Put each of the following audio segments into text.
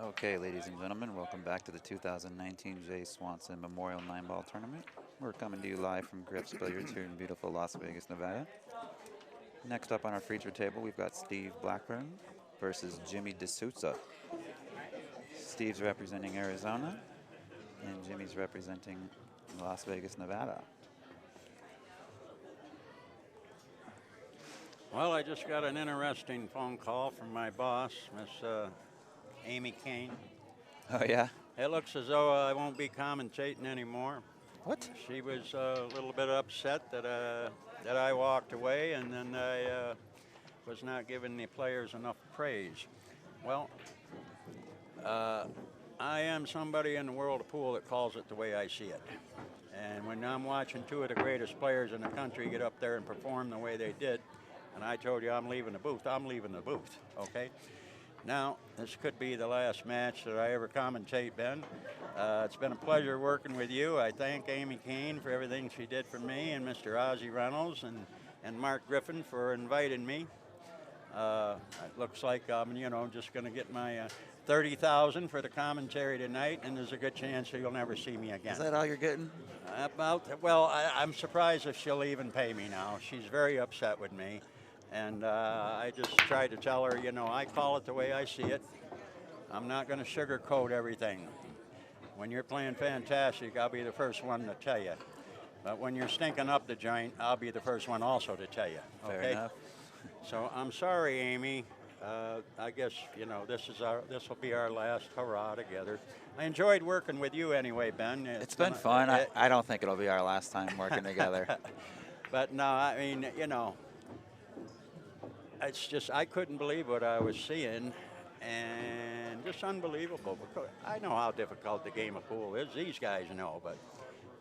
Okay, ladies and gentlemen, welcome back to the 2019 Jay Swanson Memorial 9-ball tournament. We're coming to you live from Griff's Billiards here in beautiful Las Vegas, Nevada. Next up on our feature table, we've got Steve Blackburn versus Jimmy Sousa. Steve's representing Arizona, and Jimmy's representing Las Vegas, Nevada. Well, I just got an interesting phone call from my boss, Miss Amy Kane. Oh, yeah? It looks as though I won't be commentating anymore. What? She was a little bit upset that I walked away, and then I was not giving the players enough praise. Well, I am somebody in the world of pool that calls it the way I see it. And when I'm watching two of the greatest players in the country get up there and perform the way they did, and I told you I'm leaving the booth, I'm leaving the booth, okay? Now, this could be the last match that I ever commentate, Ben. It's been a pleasure working with you. I thank Amy Kane for everything she did for me, and Mr. Ozzie Reynolds and Mark Griffin for inviting me. It looks like I'm, just going to get my $30,000 for the commentary tonight, and there's a good chance that you'll never see me again. Is that all you're getting? I'm surprised if she'll even pay me now. She's very upset with me. And I just tried to tell her, I call it the way I see it. I'm not going to sugarcoat everything. When you're playing fantastic, I'll be the first one to tell you. But when you're stinking up the joint, I'll be the first one also to tell you. Okay? Fair enough. So I'm sorry, Amy. I guess, this will be our last hurrah together. I enjoyed working with you anyway, Ben. It's been fun. I don't think it'll be our last time working together. But no, I mean, it's just, I couldn't believe what I was seeing, and just unbelievable. Because I know how difficult the game of pool is. These guys know, but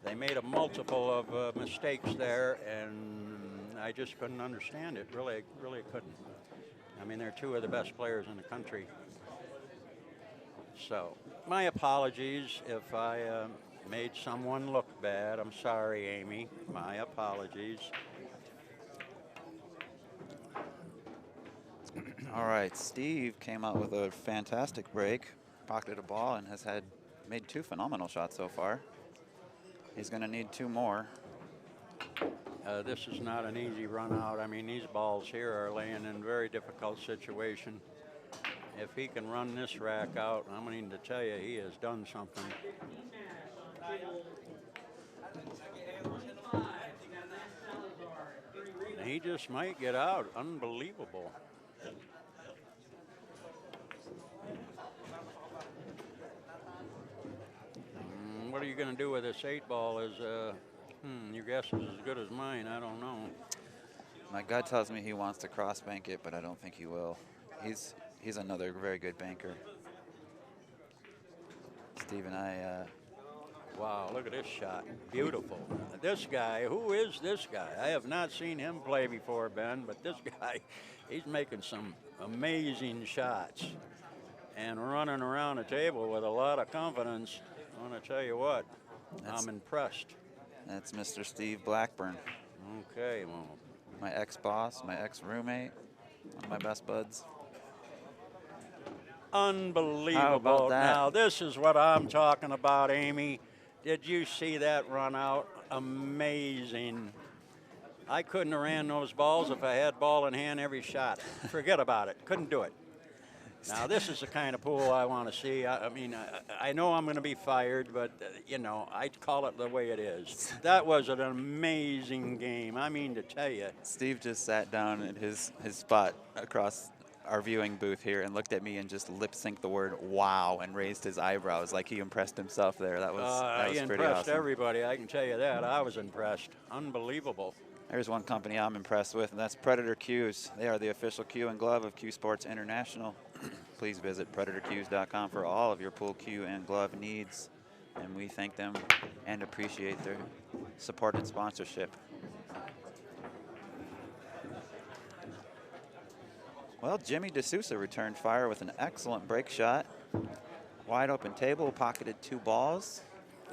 they made a multiple of mistakes there, and I just couldn't understand it. Really couldn't. I mean, they're two of the best players in the country. So, my apologies if I made someone look bad. I'm sorry, Amy. My apologies. All right, Steve came out with a fantastic break, pocketed a ball, and has made two phenomenal shots so far. He's going to need two more. This is not an easy run out. I mean, these balls here are laying in a very difficult situation. If he can run this rack out, I'm going to tell you, he has done something. He just might get out. Unbelievable. What are you going to do with this 8-ball? Your guess is as good as mine. I don't know. My gut tells me he wants to cross bank it, but I don't think he will. He's another very good banker. Steve and I. Wow, look at this shot. Beautiful. This guy, who is this guy? I have not seen him play before, Ben, but this guy, he's making some amazing shots and running around the table with a lot of confidence. I want to tell you what, I'm impressed. That's Mr. Steve Blackburn. Okay, well. My ex-boss, my ex-roommate, one of my best buds. Unbelievable. How about that? Now, this is what I'm talking about, Amy. Did you see that run out? Amazing. I couldn't have ran those balls if I had ball in hand every shot. Forget about it. Couldn't do it. Now, this is the kind of pool I want to see. I mean, I know I'm going to be fired, but, I'd call it the way it is. That was an amazing game. I mean to tell you. Steve just sat down at his spot across our viewing booth here and looked at me and just lip-synced the word "wow" and raised his eyebrows like he impressed himself there. That was pretty awesome. He impressed everybody, I can tell you that. I was impressed. Unbelievable. There's one company I'm impressed with, and that's Predator Cues. They are the official cue and glove of CueSports International. Please visit PredatorCues.com for all of your pool cue and glove needs, and we thank them and appreciate their support and sponsorship. Well, Jimmy Sousa returned fire with an excellent break shot. Wide open table, pocketed two balls.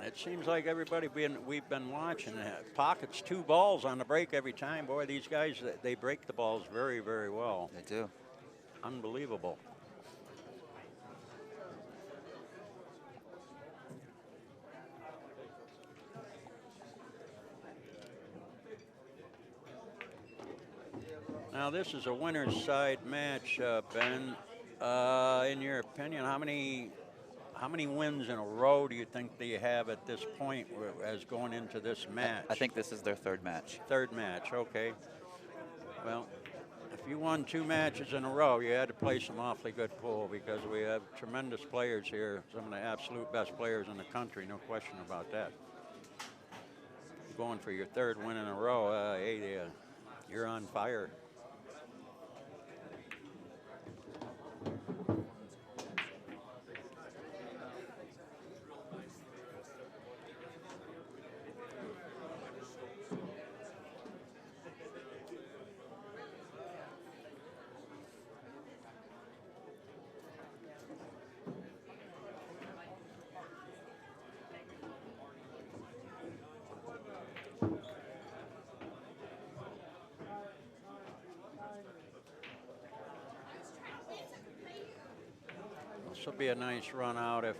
It seems like everybody we've been watching pockets two balls on the break every time. Boy, these guys, they break the balls very, very well. They do. Unbelievable. Now this is a winner's side match, Ben. In your opinion, how many wins in a row do you think they have at this point as going into this match? I think this is their third match. Third match, okay. Well, if you won 2 matches in a row, you had to play some awfully good pool because we have tremendous players here, some of the absolute best players in the country, no question about that. Going for your 3rd win in a row, hey, you're on fire. This will be a nice run out if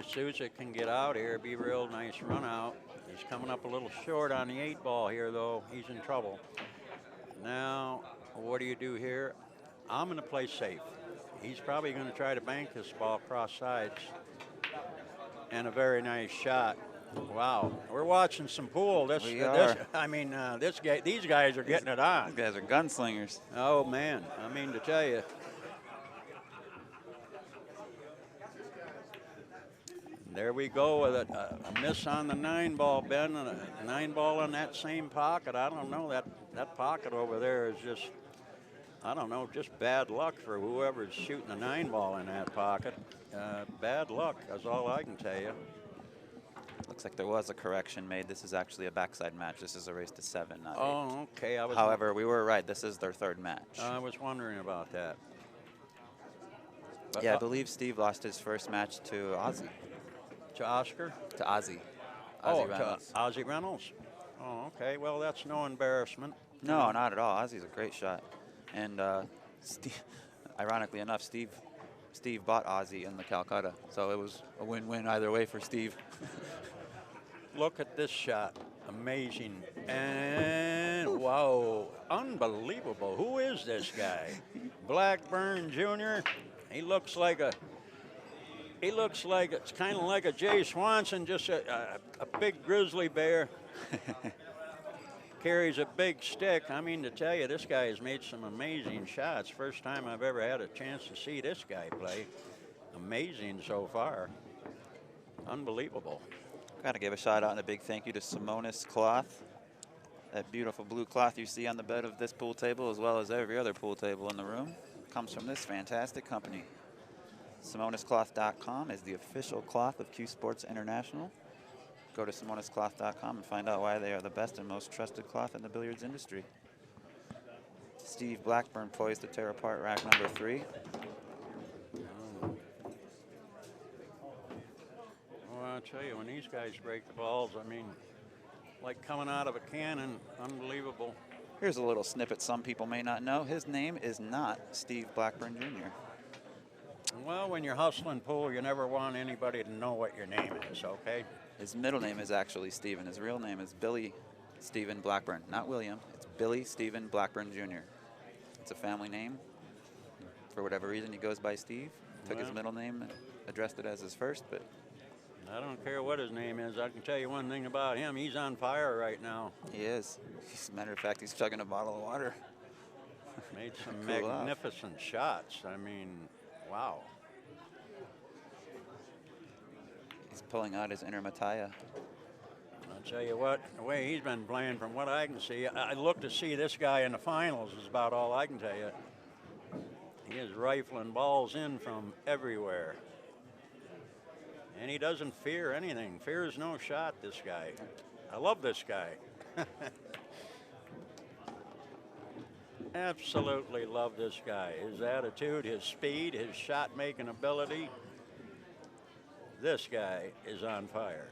Sousa can get out here. Be a real nice run out. He's coming up a little short on the 8 ball here, though. He's in trouble. Now, what do you do here? I'm going to play safe. He's probably going to try to bank this ball cross sides. And a very nice shot. Wow, we're watching some pool. These guys are getting it on. These guys are gunslingers. Oh man, I mean to tell you. There we go with a miss on the 9 ball, Ben, and a 9 ball in that same pocket. I don't know, that pocket over there is just, I don't know, just bad luck for whoever's shooting a 9 ball in that pocket. Bad luck, that's all I can tell you. Looks like there was a correction made. This is actually a backside match. This is a race to 7, not 8. Oh, okay. However, we were right. This is their 3rd match. I was wondering about that. But, yeah, I believe Steve lost his first match to Ozzy. To Oscar? To Ozzy. Reynolds. To Ozzy Reynolds. Oh, okay. Well, that's no embarrassment. No, not at all. Ozzy's a great shot. And Steve, ironically enough, Steve bought Ozzy in the Calcutta. So it was a win-win either way for Steve. Look at this shot. Amazing. And, wow, unbelievable. Who is this guy? Blackburn Jr. He looks like it's kind of like a Jay Swanson, just a big grizzly bear. Carries a big stick. I mean to tell you, this guy has made some amazing shots. First time I've ever had a chance to see this guy play. Amazing so far. Unbelievable. Got to give a shout out and a big thank you to Simonis Cloth. That beautiful blue cloth you see on the bed of this pool table, as well as every other pool table in the room, comes from this fantastic company. SimonisCloth.com is the official cloth of CueSports International. Go to SimonisCloth.com and find out why they are the best and most trusted cloth in the billiards industry. Steve Blackburn poised to tear apart rack number 3. Well, I'll tell you, when these guys break the balls, I mean, like coming out of a cannon, unbelievable. Here's a little snippet some people may not know. His name is not Steve Blackburn Jr. Well, when you're hustling pool, you never want anybody to know what your name is, okay? His middle name is actually Stephen. His real name is Billy Stephen Blackburn, not William. It's Billy Stephen Blackburn Jr. It's a family name. For whatever reason, he goes by Steve. Took his middle name and addressed it as his first, but I don't care what his name is. I can tell you one thing about him. He's on fire right now. He is. As a matter of fact, he's chugging a bottle of water. Made some Cool magnificent shots. I mean, wow. He's pulling out his inner Mataya. I'll tell you what, the way he's been playing, from what I can see, I look to see this guy in the finals is about all I can tell you. He is rifling balls in from everywhere. And he doesn't fear anything. Fears no shot, this guy. I love this guy. Absolutely love this guy. His attitude, his speed, his shot-making ability. This guy is on fire.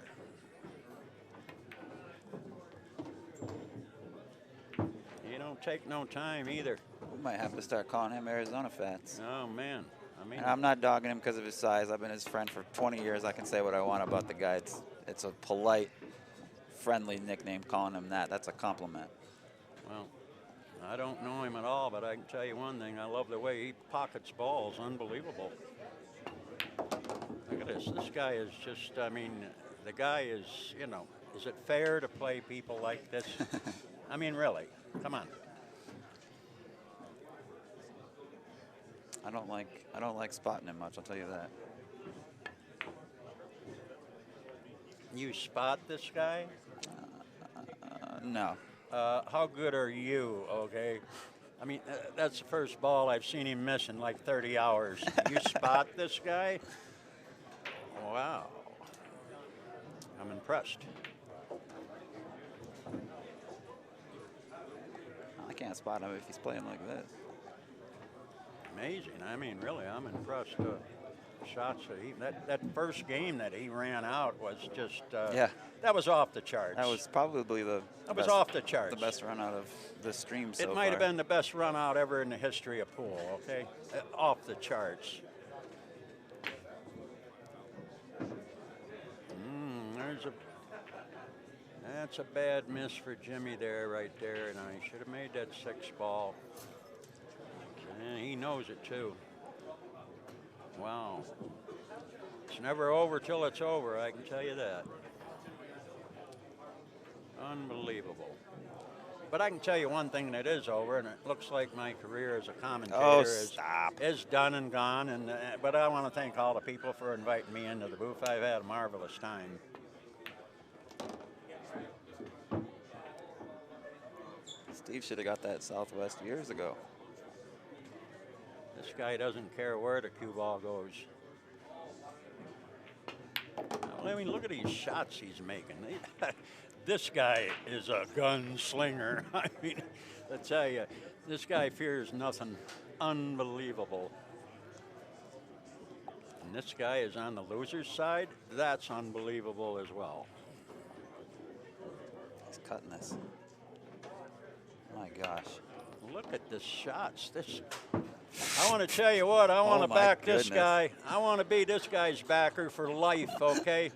He don't take no time either. We might have to start calling him Arizona Fats. Oh, man. I mean, And I'm not dogging him because of his size. I've been his friend for 20 years. I can say what I want about the guy. It's a polite, friendly nickname calling him that. That's a compliment. well, I don't know him at all, but I can tell you one thing. I love the way he pockets balls. Unbelievable. Look at this. This guy is just, I mean, the guy is, you know, is it fair to play people like this? I mean, really, come on. I don't like spotting him much, I'll tell you that. You spot this guy? No. How good are you, okay? I mean, that's the first ball I've seen him miss in like 30 hours. You spot this guy? Wow. I'm impressed. I can't spot him if he's playing like this. Amazing. I mean, really, I'm impressed. Shots that first game that he ran out was just yeah. That was off the charts. That was probably the off the charts. The best run out of the stream so far. It might have been the best run out ever in the history of pool. Okay, off the charts. That's a bad miss for Jimmy there, right there, and I should have made that 6 ball. And he knows it too. Wow. It's never over till it's over, I can tell you that. Unbelievable. But I can tell you one thing that is over, and it looks like my career as a commentator is done and gone. And but I want to thank all the people for inviting me into the booth. I've had a marvelous time. Steve should have got that Southwest years ago. This guy doesn't care where the cue ball goes. I mean, look at these shots he's making. This guy is a gunslinger. I mean, I tell you, this guy fears nothing. Unbelievable. And this guy is on the loser's side. That's unbelievable as well. He's cutting this. My gosh. Look at the shots. I want to tell you what, I want to back this guy. I want to be this guy's backer for life, okay?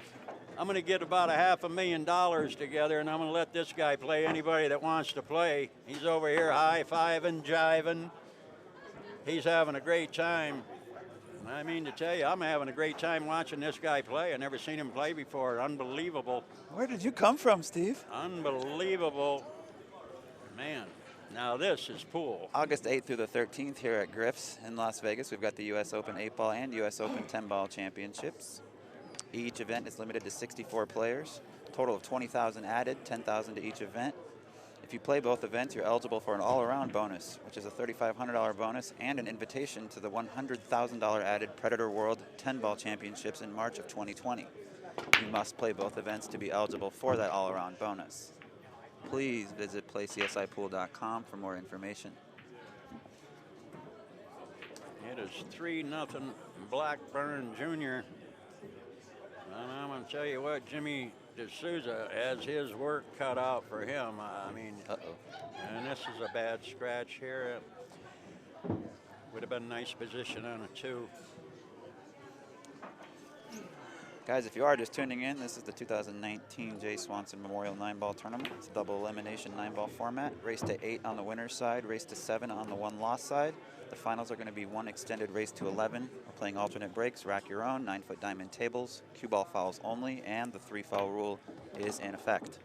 I'm going to get about $500,000 together, and I'm going to let this guy play anybody that wants to play. He's over here high-fiving, jiving. He's having a great time. And I mean to tell you, I'm having a great time watching this guy play. I've never seen him play before. Unbelievable. Where did you come from, Steve? Unbelievable. Man. Now this is pool. August 8th through the 13th here at Griff's in Las Vegas. We've got the U.S. Open 8-ball and U.S. Open 10-ball championships. Each event is limited to 64 players. Total of 20,000 added, 10,000 to each event. If you play both events, you're eligible for an all-around bonus, which is a $3,500 bonus and an invitation to the $100,000 added Predator World 10-ball championships in March of 2020. You must play both events to be eligible for that all-around bonus. Please visit playcsipool.com for more information. It is 3-0 Blackburn Jr. And I'm going to tell you what, Jimmy Sousa has his work cut out for him. I mean, and this is a bad scratch here. Would have been a nice position on a 2. Guys, if you are just tuning in, this is the 2019 Jay Swanson Memorial 9-ball tournament. It's a double elimination 9-ball format. Race to 8 on the winner's side, race to 7 on the 1-loss side. The finals are going to be 1 extended race to 11. We're playing alternate breaks, rack your own, 9-foot diamond tables, cue ball fouls only, and the 3-foul rule is in effect.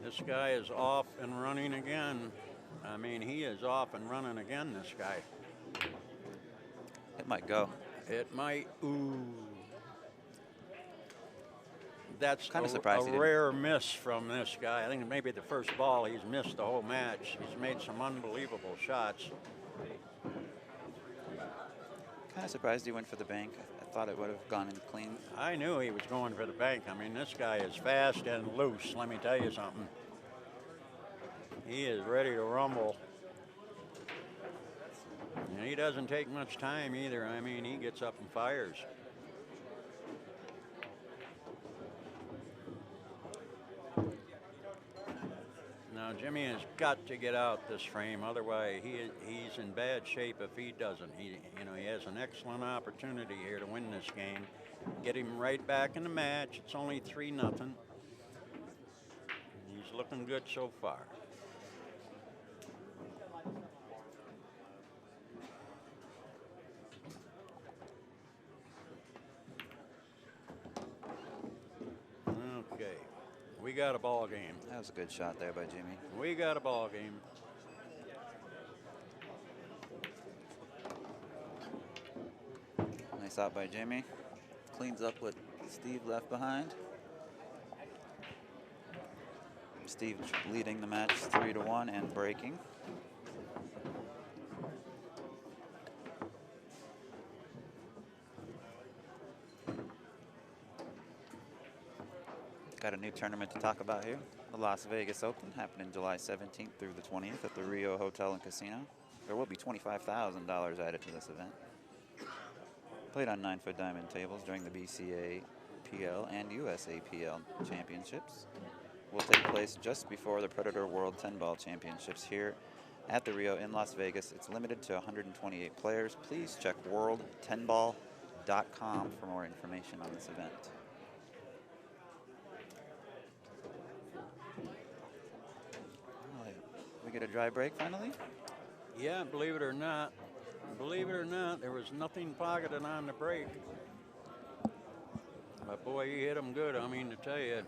This guy is off and running again. I mean, he is off and running again, this guy. It might go. It might. Ooh. That's kind of surprised a rare miss from this guy. I think maybe the first ball he's missed the whole match. He's made some unbelievable shots. Kind of surprised he went for the bank. I thought it would have gone in clean. I knew he was going for the bank. I mean, this guy is fast and loose, let me tell you something. He is ready to rumble. And he doesn't take much time either. I mean, he gets up and fires. Now, Jimmy has got to get out this frame. Otherwise, he's in bad shape if he doesn't. He has an excellent opportunity here to win this game. Get him right back in the match. It's only 3-0. He's looking good so far. We got a ball game. That was a good shot there by Jimmy. We got a ball game. Nice out by Jimmy. Cleans up what Steve left behind. Steve leading the match 3-1 and breaking. Got a new tournament to talk about here. The Las Vegas Open happening July 17th through the 20th at the Rio Hotel and Casino. There will be $25,000 added to this event. Played on 9-foot diamond tables during the BCA PL and USAPL championships. Will take place just before the Predator World 10-ball championships here at the Rio in Las Vegas. It's limited to 128 players. Please check world10ball.com for more information on this event. We get a dry break finally? Yeah, believe it or not, there was nothing pocketed on the break. But boy, he hit him good. I mean to tell you,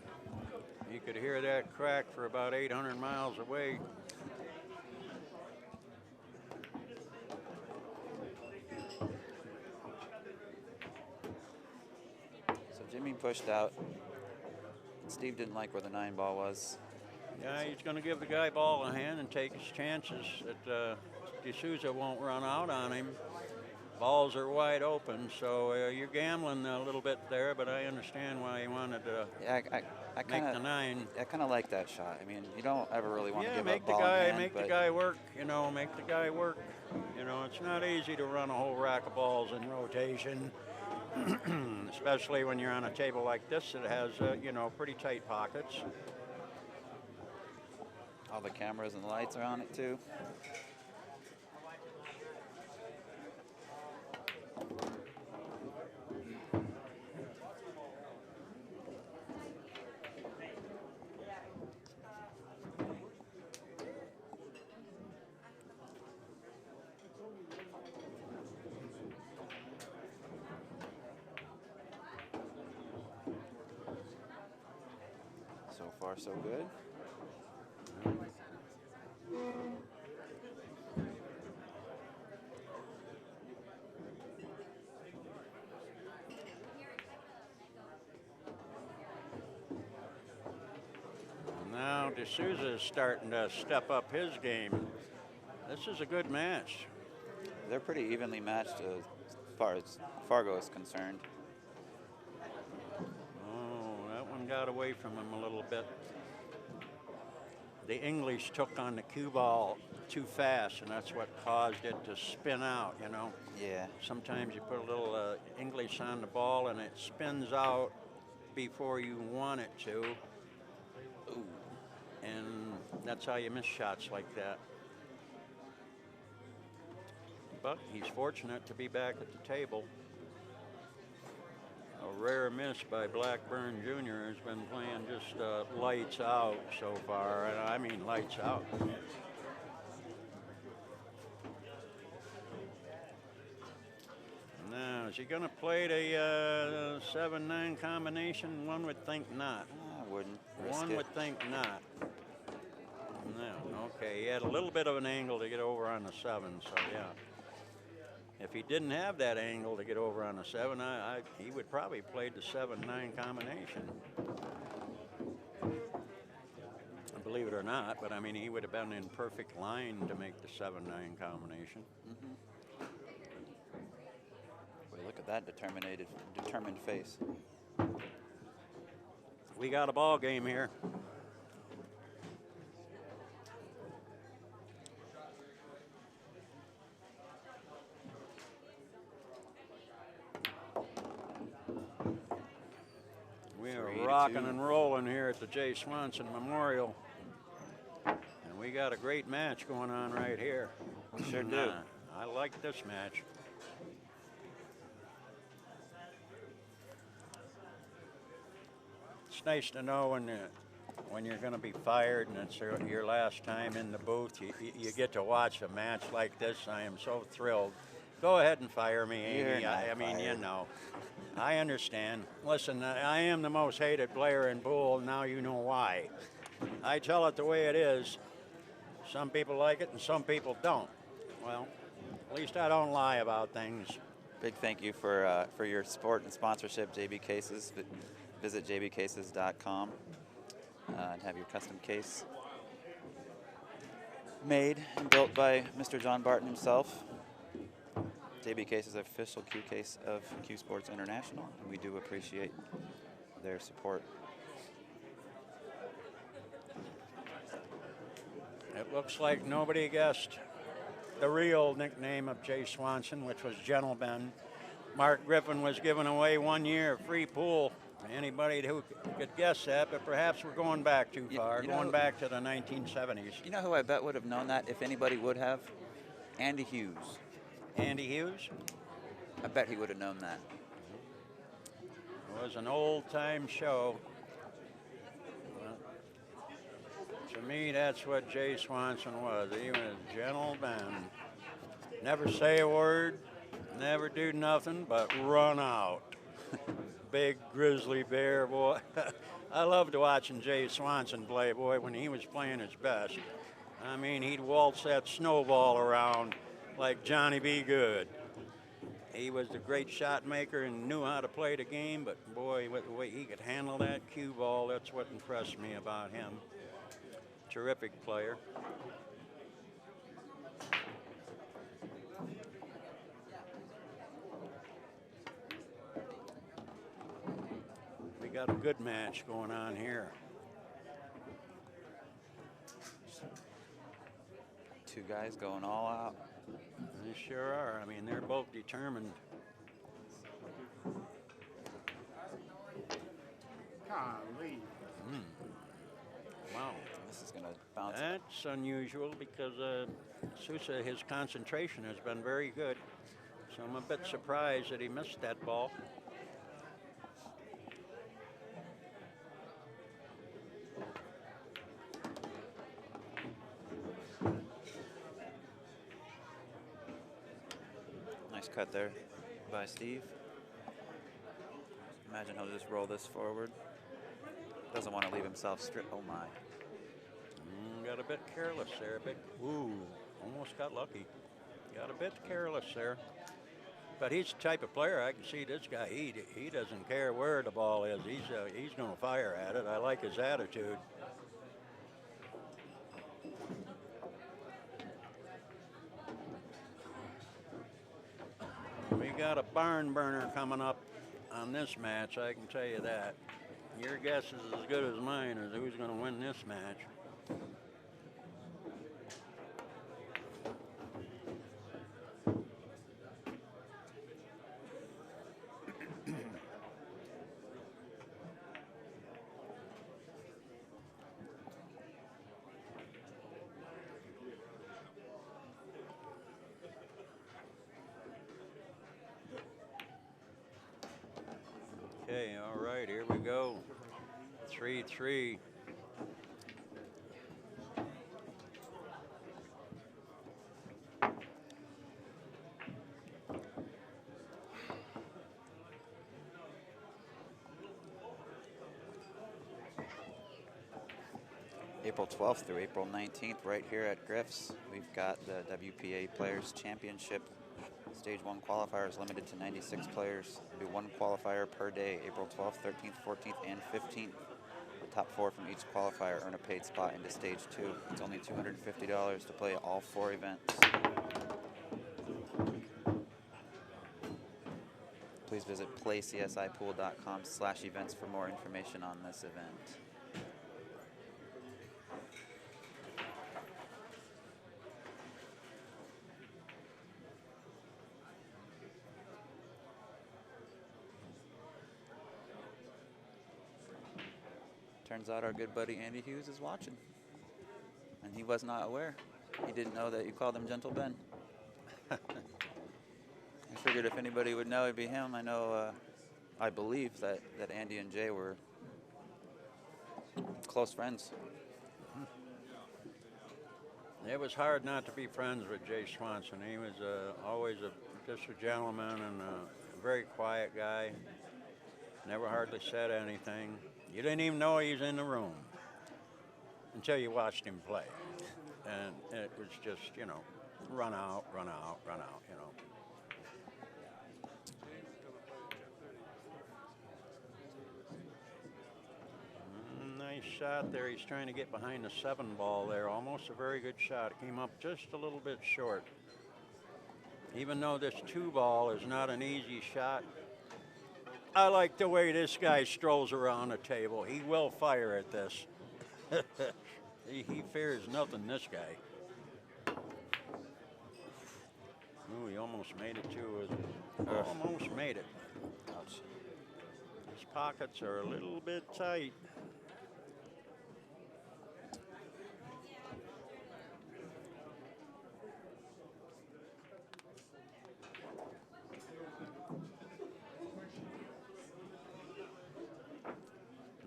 you could hear that crack for about 800 miles away. So Jimmy pushed out. Steve didn't like where the 9-ball was. Yeah, he's going to give the guy ball in hand and take his chances that Sousa won't run out on him. Balls are wide open, so you're gambling a little bit there, but I understand why he wanted to make the 9. I kind of like that shot. I mean, you don't ever really want to give make up the ball guy, in hand, make the guy work. You know, make the guy work. You know, it's not easy to run a whole rack of balls in rotation, especially when you're on a table like this that has you know, pretty tight pockets. All the cameras and lights are on it too. So far, so good. Now Sousa is starting to step up his game. This is a good match. They're pretty evenly matched as far as Fargo is concerned. Oh, that one got away from him a little bit. The English took on the cue ball too fast, and that's what caused it to spin out, you know. Yeah. Sometimes you put a little English on the ball, and it spins out before you want it to. Ooh. And that's how you miss shots like that. But he's fortunate to be back at the table. A rare miss by Blackburn Jr. has been playing just lights out so far, and I mean lights out. Now, is he going to play the 7-9 combination? One would think not. I wouldn't risk One it. would think not. No, okay, he had a little bit of an angle to get over on the 7, so yeah. If he didn't have that angle to get over on the 7, he would probably play the 7-9 combination. Believe it or not, but I mean, he would have been in perfect line to make the 7-9 combination. Mm-hmm. Boy, look at that determined face. We got a ball game here. We are rocking and rolling here at the Jay Swanson Memorial. And we got a great match going on right here. We sure do. I like this match. It's nice to know when you're going to be fired and it's your last time in the booth. You get to watch a match like this. I am so thrilled Go ahead and fire me, Amy. You're not I mean, you fired. know, I understand. Listen, I am the most hated player in pool. Now you know why. I tell it the way it is. Some people like it and some people don't. Well, at least I don't lie about things. Big thank you for your support and sponsorship, JB Cases. Visit jbcases.com and have your custom case made and built by Mr. John Barton himself. JB Case is an official Q case of CueSports International, and we do appreciate their support. It looks like nobody guessed the real nickname of Jay Swanson, which was Gentleman. Mark Griffin was giving away 1 year of free pool. Anybody who could guess that, but perhaps we're going back too far, going back to the 1970s. You know who I bet would have known that if anybody would have? Andy Hughes. Andy Hughes? I bet he would have known that. It was an old-time show. Well, to me, that's what Jay Swanson was. He was a gentleman. Never say a word, never do nothing but run out. Big grizzly bear, boy. I loved watching Jay Swanson play, boy, when he was playing his best. I mean, he'd waltz that snowball around like Johnny B. Good. He was a great shot maker and knew how to play the game, but boy, with the way he could handle that cue ball, that's what impressed me about him. Terrific player. We got a good match going on here. Two guys going all out. They sure are. I mean, they're both determined. Wow. This is going to bounce. That's unusual because Sousa, his concentration has been very good. So I'm a bit surprised that he missed that ball. Nice cut there by Steve. Imagine he'll just roll this forward. Doesn't want to leave himself stripped. Oh my. Got a bit careless there. A bit, ooh, almost got lucky. Got a bit careless there. But he's the type of player, I can see this guy, he doesn't care where the ball is. He's going to fire at it. I like his attitude. We got a barn burner coming up on this match, I can tell you that. Your guess is as good as mine as who's going to win this match. Okay, all right, here we go. 3-3. April 12th through April 19th, right here at Griff's, we've got the WPA Players Championship. Stage 1 qualifiers limited to 96 players. There'll be one qualifier per day, April 12th, 13th, 14th, and 15th. The top 4 from each qualifier earn a paid spot into Stage 2. It's only $250 to play all 4 events. Please visit playcsipool.com/events for more information on this event. Turns out our good buddy Andy Hughes is watching. And he was not aware. He didn't know that you called him Gentle Ben. I figured if anybody would know, it'd be him. I know, I believe that Andy and Jay were close friends. It was hard not to be friends with Jay Swanson. He was always a Just a gentleman and a very quiet guy. Never hardly said anything. You didn't even know he was in the room until you watched him play. And it was just, you know, run out, you know. Nice shot there. He's trying to get behind the 7 ball there. Almost a very good shot. Came up just a little bit short. Even though this 2 ball is not an easy shot, I like the way this guy strolls around the table. He will fire at this. He fears nothing, this guy. Ooh, he almost made it too. Almost made it. Ouch. His pockets are a little bit tight.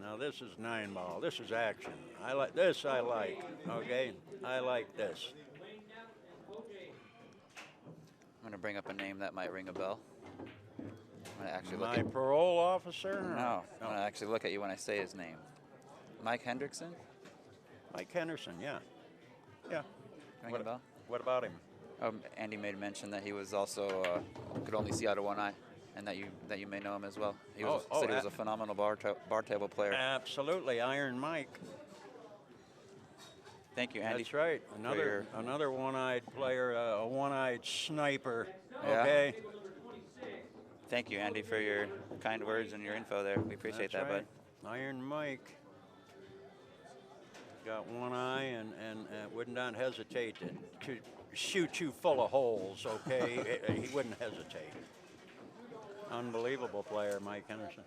Now this is 9 ball. This is action. I like this. Okay, I like this. I'm going to bring up a name that might ring a bell. I'm going to actually look My at parole officer? No, I'm going to actually look at you when I say his name. Mike Hendrickson? Mike Henderson, yeah. Yeah. Ring a bell? What about him? Andy made mention that he was also could only see out of one eye, and that you may know him as well. He said he was a phenomenal bar table player. Absolutely, Iron Mike. Thank you, Andy. That's right. Another one-eyed player, a one-eyed sniper. Yeah. Okay. Thank you, Andy, for your kind words and your info there. We appreciate That's that, right. Bud. Iron Mike. Got one eye and would not hesitate to shoot you full of holes, okay? He wouldn't hesitate. Unbelievable player, Mike Henderson.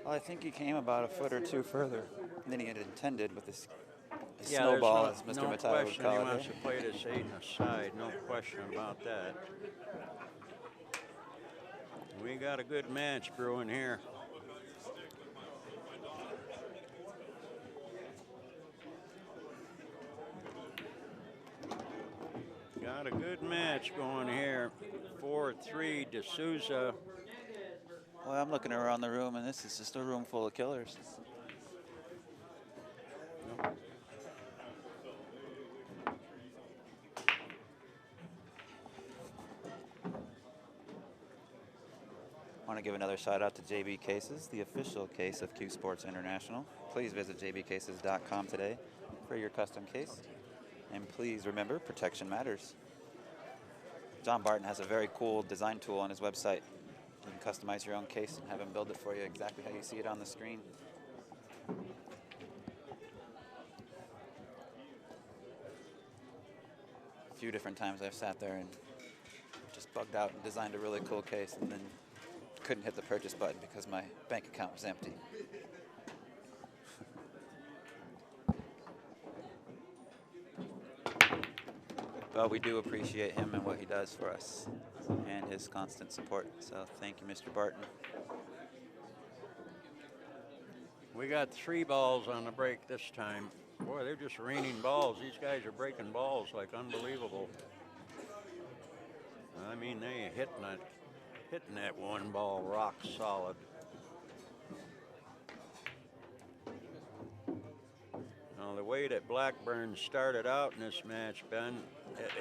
Well, I think he came about a foot or 2 further than he had intended with his Yeah, snowball, as Mr. no Mataya would question call he it. wants to play this 8 aside. No question about that. We got a good match brewing here. Got a good match going here. 4-3 to Sousa. Well, I'm looking around the room, and this is just a room full of killers. I want to give another shout out to JB Cases, the official case of CueSports International. Please visit jbcases.com today for your custom case. And please remember, protection matters. John Barton has a very cool design tool on his website. You can customize your own case and have him build it for you exactly how you see it on the screen. A few different times I've sat there and just bugged out and designed a really cool case and then couldn't hit the purchase button because my bank account was empty. But we do appreciate him and what he does for us and his constant support. So thank you, Mr. Barton. We got 3 balls on the break this time. Boy, they're just raining balls. These guys are breaking balls like unbelievable. I mean, they hitting that 1 ball rock solid. Now, the way that Blackburn started out in this match, Ben,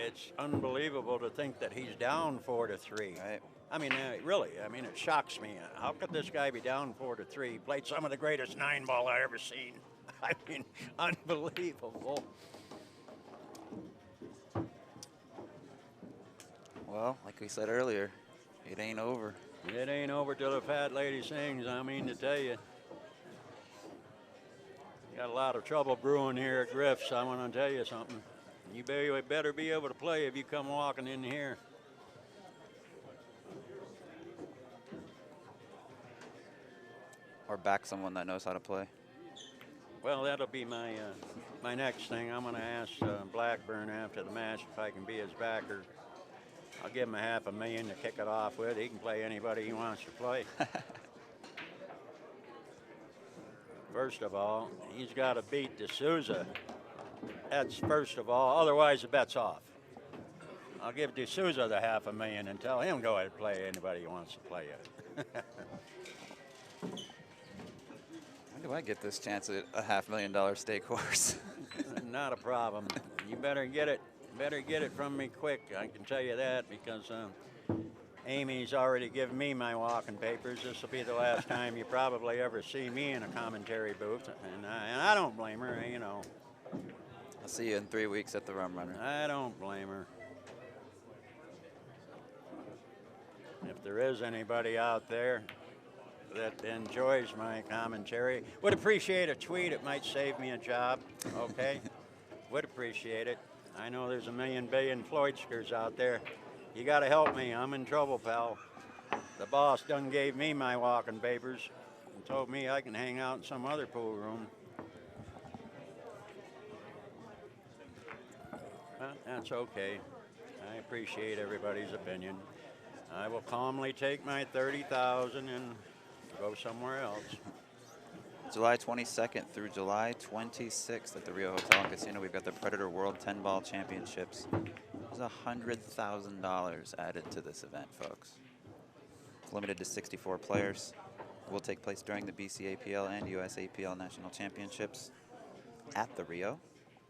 it's unbelievable to think that he's down 4-3. Right. I mean, really, it shocks me. How could this guy be down 4-3? He played some of the greatest 9-ball I ever seen. I mean, unbelievable. Well, like we said earlier, it ain't over. It ain't over till the fat lady sings, I mean to tell you. Got a lot of trouble brewing here at Griff's, I want to tell you something. You better be able to play if you come walking in here. Or back someone that knows how to play. Well, that'll be my my next thing. I'm going to ask Blackburn after the match if I can be his backer. I'll give him a $500,000 to kick it off with. He can play anybody he wants to play. First of all, he's got to beat the Sousa. That's first of all. Otherwise, the bet's off. I'll give Sousa the $500,000 and tell him go ahead and play anybody he wants to play it. When do I get this chance at a $500,000 stake horse? Not a problem. You better get it. Better get it from me quick. I can tell you that because Amy's already given me my walking papers. This will be the last time you probably ever see me in a commentary booth, and I don't blame her. You know. I'll see you in 3 weeks at the Rum Runner. I don't blame her. If there is anybody out there that enjoys my commentary, would appreciate a tweet. It might save me a job. Okay, would appreciate it. I know there's a million billion Floydskers out there. You got to help me. I'm in trouble, pal. The boss done gave me my walking papers and told me I can hang out in some other pool room. That's okay. I appreciate everybody's opinion. I will calmly take my $30,000 and go somewhere else. July 22nd through July 26th at the Rio Hotel and Casino, we've got the Predator World 10-Ball Championships. There's $100,000 added to this event, folks. It's limited to 64 players. It will take place during the BCAPL and USAPL National Championships at the Rio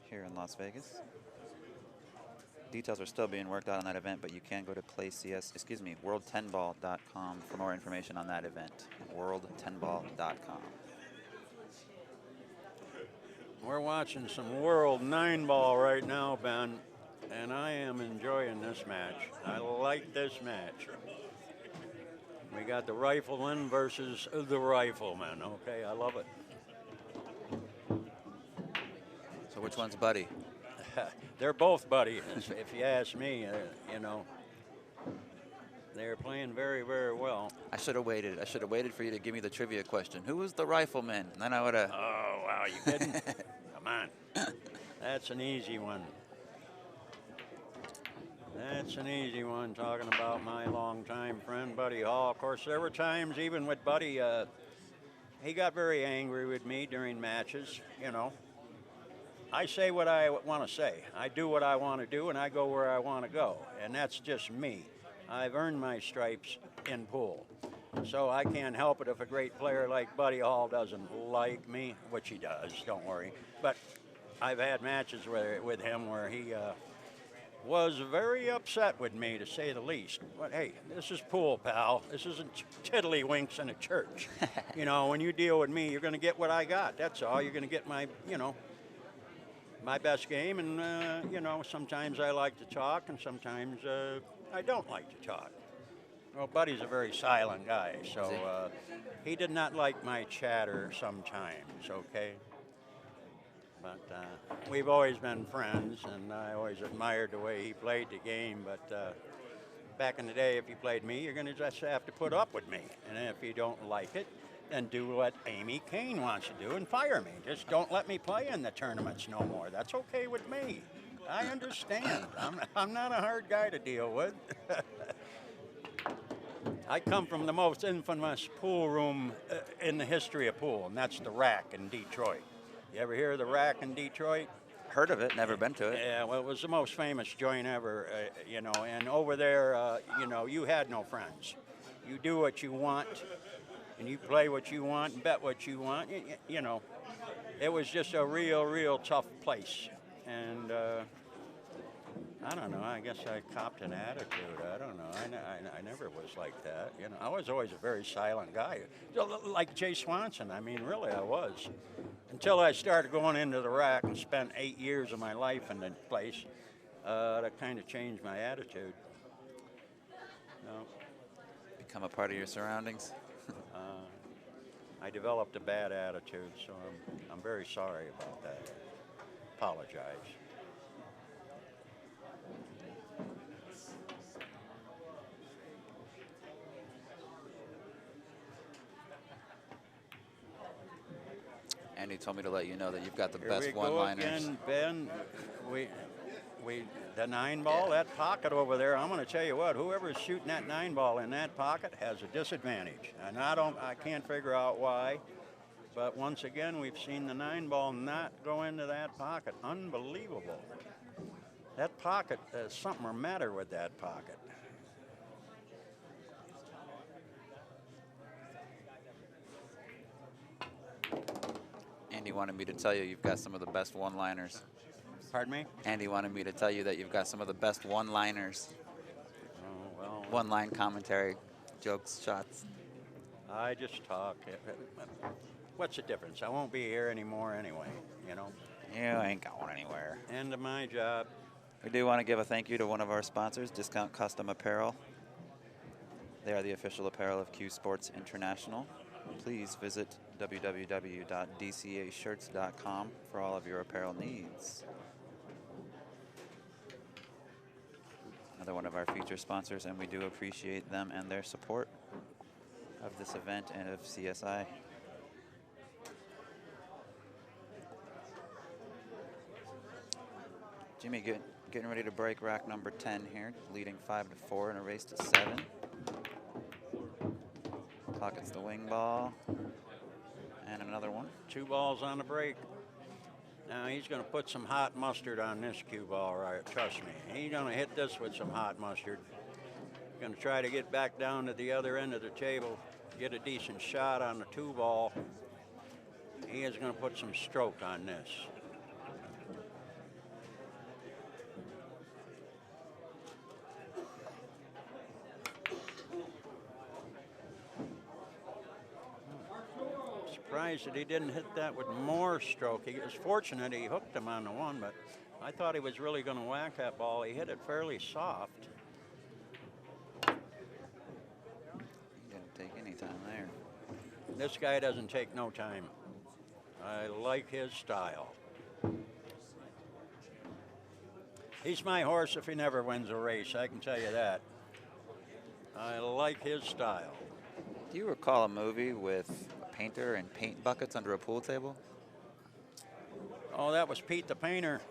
here in Las Vegas. Details are still being worked out on that event, but you can go to world10ball.com for more information on that event. world10ball.com. We're watching some World 9-Ball right now, Ben, and I am enjoying this match. I like this match. We got the rifleman versus the rifleman. Okay, I love it. So which one's Buddy? They're both buddies, if you ask me. You know, they're playing very, very well. I should have waited. I should have waited for you to give me the trivia question. Who was the rifleman? And then I would have. Oh, wow, you kidding? Come on. That's an easy one. That's an easy one, talking about my longtime friend, Buddy Hall. Of course, there were times, even with Buddy, he got very angry with me during matches, you know. I say what I want to say. I do what I want to do, and I go where I want to go. And that's just me. I've earned my stripes in pool. So I can't help it if a great player like Buddy Hall doesn't like me, which he does, don't worry. But I've had matches with him where he was very upset with me, to say the least. But hey, this is pool, pal. This isn't tiddlywinks in a church. You know, when you deal with me, you're going to get what I got. That's all. You're going to get my, you know, my best game, and you know, sometimes I like to talk, and sometimes I don't like to talk. Well, Buddy's a very silent guy, so he did not like my chatter sometimes, okay? But we've always been friends, and I always admired the way he played the game, but back in the day, if you played me, you're going to just have to put up with me, and if you don't like it, and do what Amy Kane wants to do and fire me. Just don't let me play in the tournaments no more. That's okay with me. I understand. I'm not a hard guy to deal with. I come from the most infamous pool room in the history of pool, and that's the Rack in Detroit. You ever hear of the Rack in Detroit? Heard of it, never been to it. Yeah, well, it was the most famous joint ever, you know, and over there, you know, you had no friends. You do what you want, and you play what you want and bet what you want. You know, it was just a real tough place. And I don't know, I guess I copped an attitude. I don't know. I never was like that. You know, I was always a very silent guy. Like Jay Swanson. I mean, really, I was. Until I started going into the Rack and spent 8 years of my life in the place, that kind of changed my attitude. No. Become a part of your surroundings? I developed a bad attitude, so I'm very sorry about that. Apologize. Andy told me to let you know that you've got the Here best we go one-liners. again, Ben. The 9-ball, that pocket over there, I'm going to tell you what, whoever's shooting that 9-ball in that pocket has a disadvantage. And I can't figure out why. But once again, we've seen the 9-ball not go into that pocket. Unbelievable. That pocket, something the matter with that pocket. Andy wanted me to tell you you've got some of the best one-liners. Pardon me? Andy wanted me to tell you that you've got some of the best one-liners. Oh, well. One-line commentary, jokes, shots. I just talk. What's the difference? I won't be here anymore anyway, you know. You ain't going anywhere. End of my job. We do want to give a thank you to one of our sponsors, Discount Custom Apparel. They are the official apparel of CueSports International. Please visit www.dcashirts.com for all of your apparel needs. Another one of our feature sponsors, and we do appreciate them and their support of this event and of CSI. Jimmy getting ready to break rack number 10 here, leading 5-4 in a race to 7. Pockets the wing ball. And another one. 2 balls on the break. Now he's going to put some hot mustard on this cue ball, right? Trust me. He's going to hit this with some hot mustard. Going to try to get back down to the other end of the table, get a decent shot on the 2 ball. He is going to put some stroke on this. Surprised that he didn't hit that with more stroke. He was fortunate he hooked him on the 1, but I thought he was really going to whack that ball. He hit it fairly soft. He didn't take any time there. This guy doesn't take no time. I like his style. He's my horse if he never wins a race, I can tell you that. I like his style. Do you recall a movie with a painter and paint buckets under a pool table? Oh, that was Pete the Painter.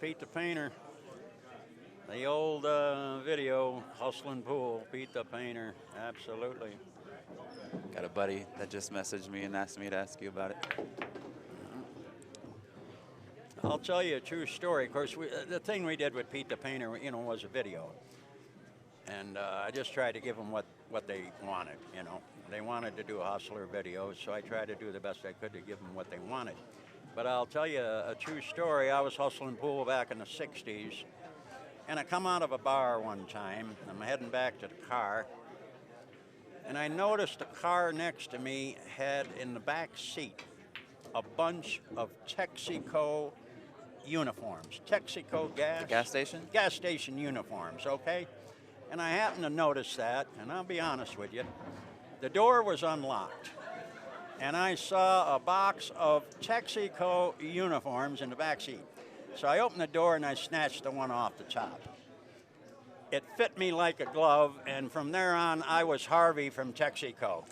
Pete the Painter. The old video, Hustlin' Pool, Pete the Painter, absolutely. Got a buddy that just messaged me and asked me to ask you about it. I'll tell you a true story. Of course, the thing we did with Pete the Painter, was a video. And I just tried to give them what they wanted, They wanted to do a hustler video, so I tried to do the best I could to give them what they wanted. But I'll tell you a true story. I was hustling pool back in the 60s, and I come out of a bar one time. I'm heading back to the car, and I noticed the car next to me had in the back seat a bunch of Texaco uniforms. Texaco gas. The gas station? Gas station uniforms, okay? And I happened to notice that, and I'll be honest with you, the door was unlocked, and I saw a box of Texaco uniforms in the back seat. So I opened the door and I snatched the one off the top. It fit me like a glove, and from there on, I was Harvey from Texaco.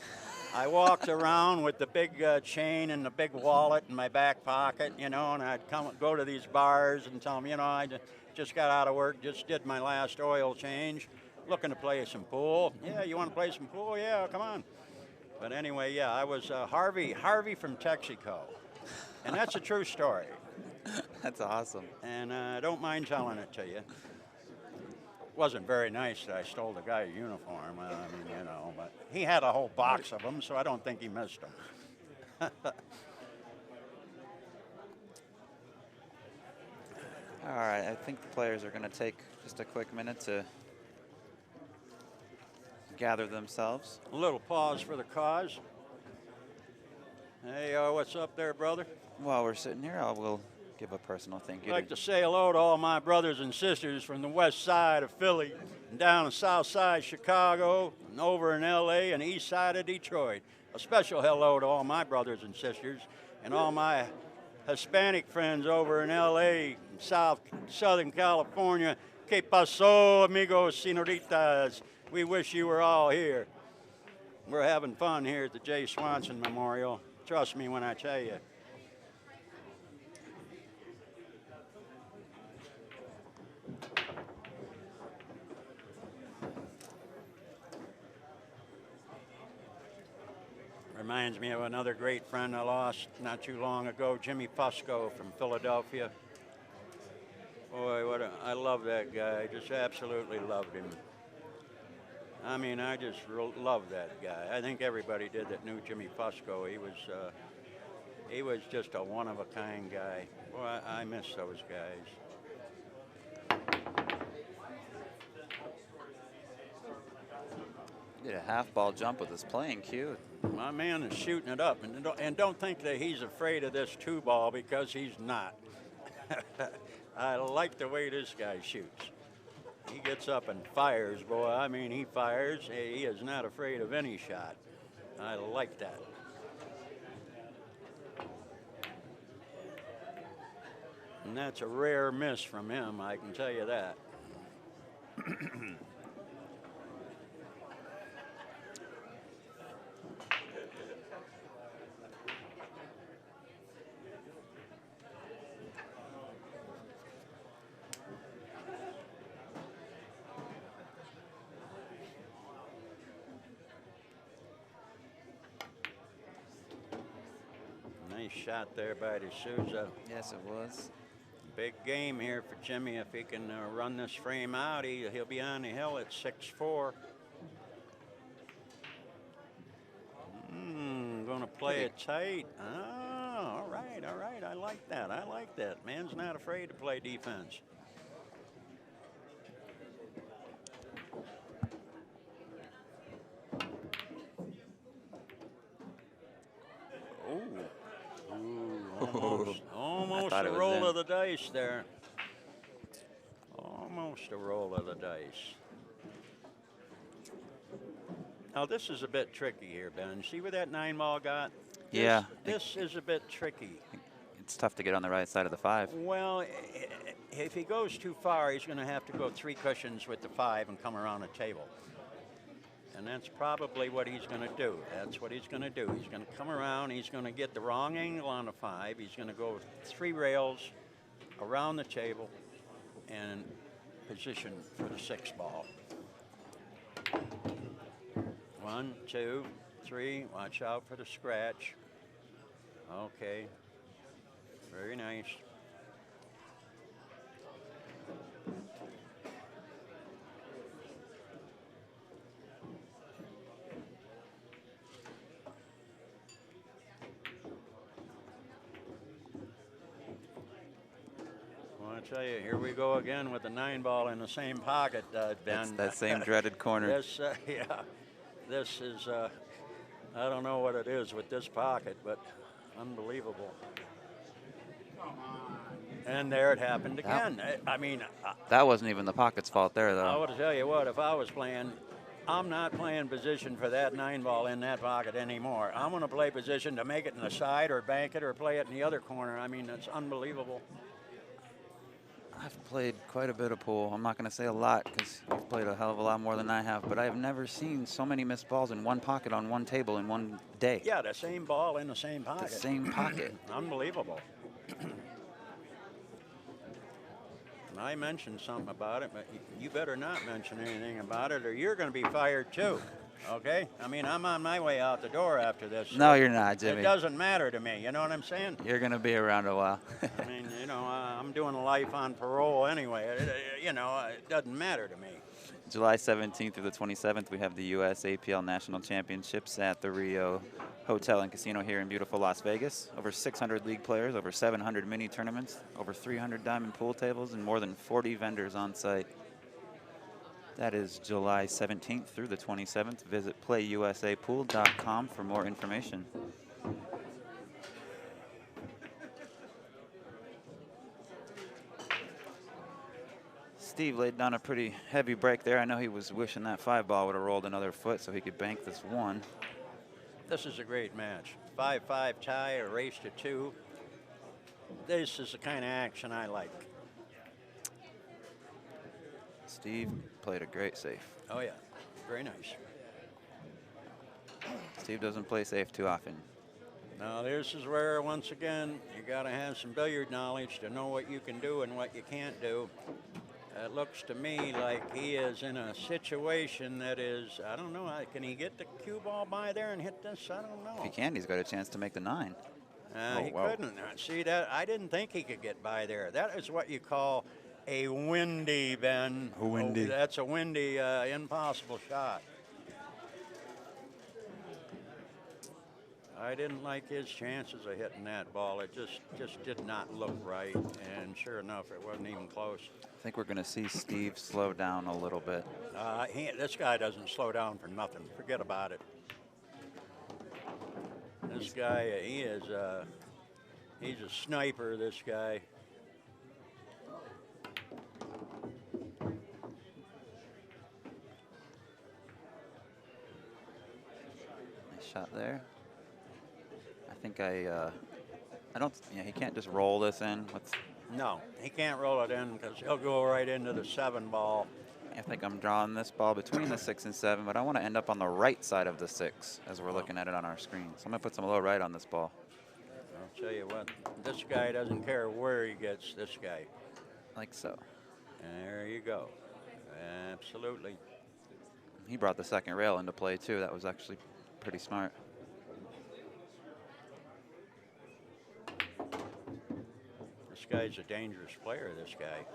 I walked around with the big chain and the big wallet in my back pocket, and I'd go to these bars and tell them, I just got out of work, just did my last oil change, looking to play some pool. Yeah, you want to play some pool? Yeah, come on. But anyway, yeah, I was Harvey from Texaco, and that's a true story. That's awesome. And I don't mind telling it to you. Wasn't very nice that I stole the guy's uniform. But he had a whole box of them, so I don't think he missed them. All right, I think the players are going to take just a quick minute to gather themselves. A little pause for the cause. Hey, what's up there, brother? While we're sitting here, I will give a personal thank you. I'd like to say hello to all my brothers and sisters from the west side of Philly, and down the south side Chicago, and over in L.A. and east side of Detroit. A special hello to all my brothers and sisters and all my Hispanic friends over in L.A. and Southern California. Que paso, amigos, senoritas? We wish you were all here. We're having fun here at the Jay Swanson Memorial. Trust me when I tell you. Reminds me of another great friend I lost not too long ago, Jimmy Fusco from Philadelphia. Boy, I love that guy. I just absolutely loved him. I mean, I just love that guy. I think everybody did that knew Jimmy Fusco. He was just a one-of-a-kind guy. Boy, I miss those guys. Did a half ball jump with his playing cue. My man is shooting it up. And don't think that he's afraid of this 2-ball, because he's not. I like the way this guy shoots. He gets up and fires, boy. I mean, he fires. He is not afraid of any shot. I like that. And that's a rare miss from him, I can tell you that. Nice shot there by the Sousa. Yes, it was. Big game here for Jimmy. If he can run this frame out, he'll be on the hill at 6-4. Going to play it tight. Oh, all right, all right. I like that. I like that. Man's not afraid to play defense. Almost a roll of the dice there. Almost a roll of the dice. Now, this is a bit tricky here, Ben. See where that 9-ball got? Yeah. This is a bit tricky. It's tough to get on the right side of the 5. Well, if he goes too far, he's going to have to go 3 cushions with the 5 and come around a table. And that's probably what he's going to do. That's what he's going to do. He's going to come around. He's going to get the wrong angle on the 5. He's going to go 3 rails around the table and position for the 6-ball. 1, 2, 3. Watch out for the scratch. Okay. Very nice. I tell you, here we go again with the 9-ball in the same pocket, Ben. That's that same dreaded corner. This, yeah, this is, I don't know what it is with this pocket, but unbelievable. And there it happened again. I mean, that wasn't even the pocket's fault there, though. I would tell you what, if I was playing, I'm not playing position for that 9-ball in that pocket anymore. I'm going to play position to make it in the side or bank it or play it in the other corner. I mean, it's unbelievable. I've played quite a bit of pool. I'm not going to say a lot because you've played a hell of a lot more than I have, but I have never seen so many missed balls in one pocket on one table in one day. Yeah, the same ball in the same pocket. The same pocket. Unbelievable. And I mentioned something about it, but you better not mention anything about it or you're going to be fired too. Okay? I mean, I'm on my way out the door after this. So no, you're not, Jimmy. It doesn't matter to me. You know what I'm saying? You're going to be around a while. I mean, you know, I'm doing life on parole anyway. You know, it doesn't matter to me. July 17th through the 27th, we have the U.S. APL National Championships at the Rio Hotel and Casino here in beautiful Las Vegas. Over 600 league players, over 700 mini tournaments, over 300 diamond pool tables, and more than 40 vendors on site. That is July 17th through the 27th. Visit playusapool.com for more information. Steve laid down a pretty heavy break there. I know he was wishing that 5-ball would have rolled another foot so he could bank this 1. This is a great match. 5-5 tie, a race to 2. This is the kind of action I like. Steve played a great safe. Oh, yeah. Very nice. Steve doesn't play safe too often. Now, this is where, once again, you got to have some billiard knowledge to know what you can do and what you can't do. it looks to me like he is in a situation that is, I don't know, can he get the cue ball by there and hit this? I don't know. If he can, he's got a chance to make the 9. He couldn't. See that? I didn't think he could get by there. That is what you call a windy, Ben. A windy. Oh, that's a windy, impossible shot. I didn't like his chances of hitting that ball. It just did not look right, and sure enough, it wasn't even close. I think we're going to see Steve slow down a little bit. This guy doesn't slow down for nothing. Forget about it. This guy, he's a sniper, this guy. Nice shot there. I think he can't just roll this in. No, he can't roll it in because he'll go right into the 7 ball. I think I'm drawing this ball between the 6 and 7, but I want to end up on the right side of the 6 as we're looking at it on our screen. So I'm going to put some low right on this ball. I'll tell you what, this guy doesn't care where he gets this guy. Like so. There you go. Absolutely. He brought the second rail into play, too. That was actually pretty smart. This guy's a dangerous player, this guy.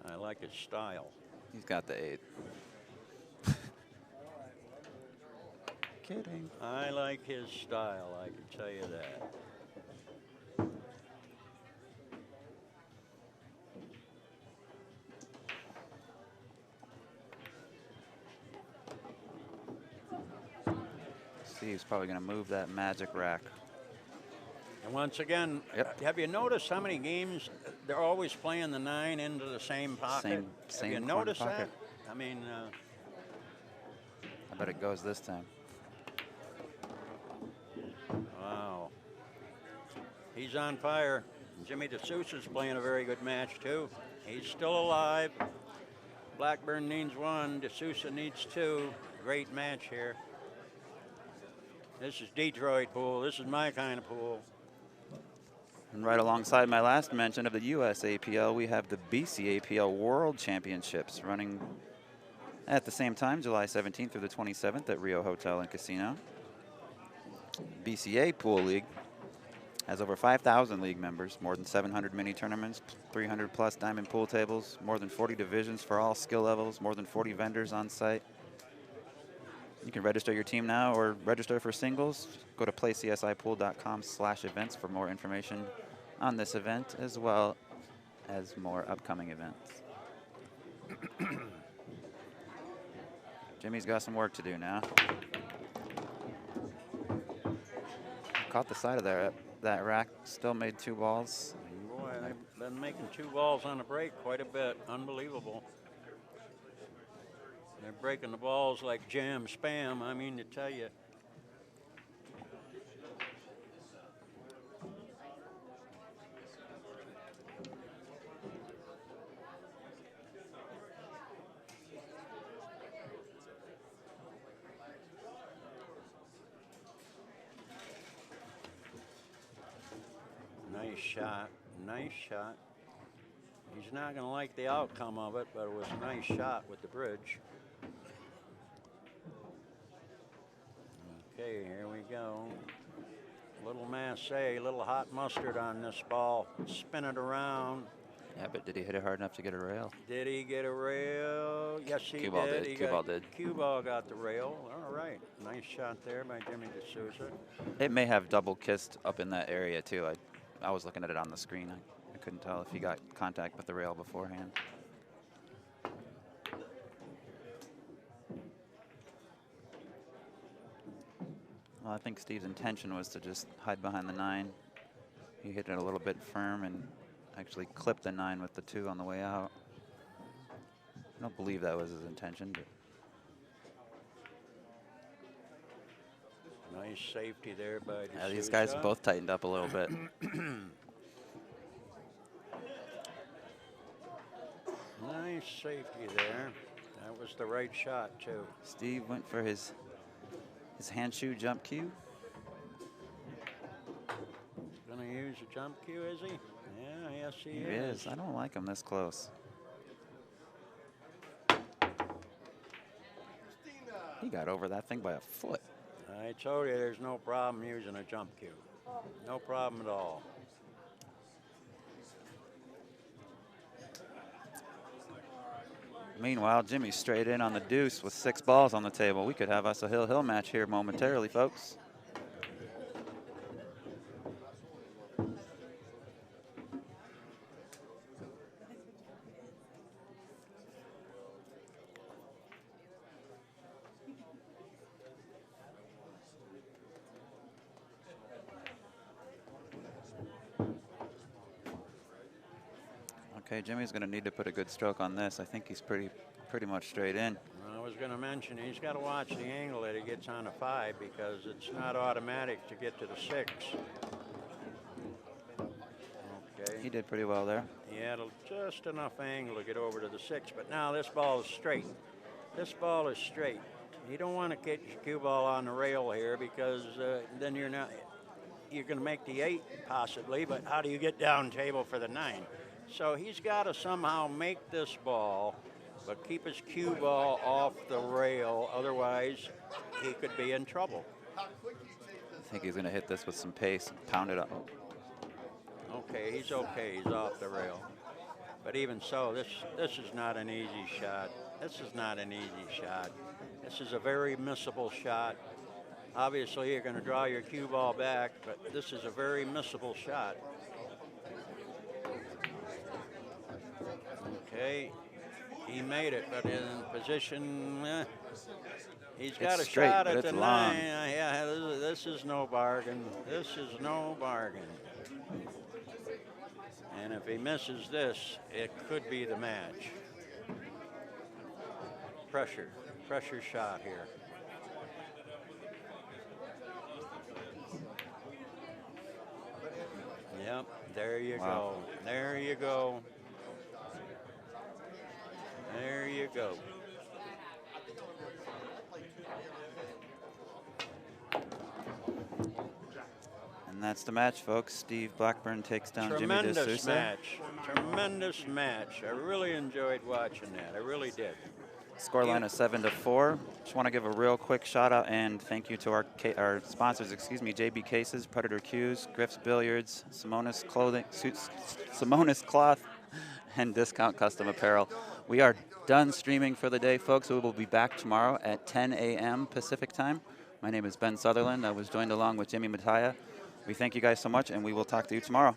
I like his style. He's got the 8. Kidding. I like his style, I can tell you that. Steve's probably going to move that magic rack. And once again, have you noticed how many games they're always playing the 9 into the same pocket? Same have you corner noticed pocket. that? I mean, I bet it goes this time. wow. He's on fire. Jimmy Sousa's playing a very good match, too. He's still alive. Blackburn needs 1. Sousa needs 2. Great match here. This is Detroit pool. This is my kind of pool. And right alongside my last mention of the US APL, we have the BC APL World Championships running at the same time, July 17th through the 27th at Rio Hotel and Casino. BCA Pool League has over 5,000 league members, more than 700 mini tournaments, 300 plus diamond pool tables, more than 40 divisions for all skill levels, more than 40 vendors on site. You can register your team now or register for singles. Go to playcsipool.com/events for more information on this event, as well as more upcoming events. Jimmy's got some work to do now. Caught the side of that rack, still made 2 balls. Boy, they've been making 2 balls on the break quite a bit. Unbelievable. They're breaking the balls like jam spam, I mean to tell you. Nice shot, nice shot. He's not going to like the outcome of it, but it was a nice shot with the bridge. Okay, here we go. Little Massey, little hot mustard on this ball. Spin it around. Yeah, but did he hit it hard enough to get a rail? Did he get a rail? Yes, he Cue ball did. did. Cue ball did. Cue ball got the rail. All right. Nice shot there by Jimmy Sousa. It may have double kissed up in that area, too. I was looking at it on the screen. I couldn't tell if he got contact with the rail beforehand. Well, I think Steve's intention was to just hide behind the 9. He hit it a little bit firm and actually clipped the 9 with the 2 on the way out. I don't believe that was his intention, but nice safety there by yeah, these guys both tightened up a little bit. Nice safety there. That was the right shot, too. Steve went for his hand shoe jump cue. Gonna use a jump cue, is he? Yeah, yes, he is. I don't like him this close. He got over that thing by a foot. I told you there's no problem using a jump cue. No problem at all. Meanwhile, Jimmy's straight in on the deuce with 6 balls on the table. We could have us a hill-hill match here momentarily, folks. Okay, Jimmy's going to need to put a good stroke on this. I think he's pretty much straight in. I was going to mention he's got to watch the angle that he gets on a 5 because it's not automatic to get to the 6. Okay. He did pretty well there. He had just enough angle to get over to the 6, but now this ball is straight. This ball is straight. You don't want to get your cue ball on the rail here because then you're going to make the 8 possibly, but how do you get down table for the 9? So he's got to somehow make this ball, but keep his cue ball off the rail. Otherwise, he could be in trouble. I think he's going to hit this with some pace and pound it up. Okay, he's okay. He's off the rail. But even so, this is not an easy shot. This is not an easy shot. This is a very missable shot. Obviously, you're going to draw your cue ball back, but this is a very missable shot. Okay, he made it, but in position, he's got a shot at the 9. Yeah, this is no bargain. This is no bargain. And if he misses this, it could be the match. Pressure shot here. Yep, there you go. There you go. There you go. And that's the match, folks. Steve Blackburn takes down Jimmy Tremendous match. Tremendous match. I really enjoyed watching that. I really did. Scoreline is 7-4. Just want to give a real quick shout out and thank you to our sponsors, JB Cases, Predator Cues, Griff's Billiards, Simonis Clothing, Simonis Cloth, and Discount Custom Apparel. We are done streaming for the day, folks. We will be back tomorrow at 10 a.m. Pacific time. My name is Ben Sutherland. I was joined along with Jimmy Mataya. We thank you guys so much, and we will talk to you tomorrow.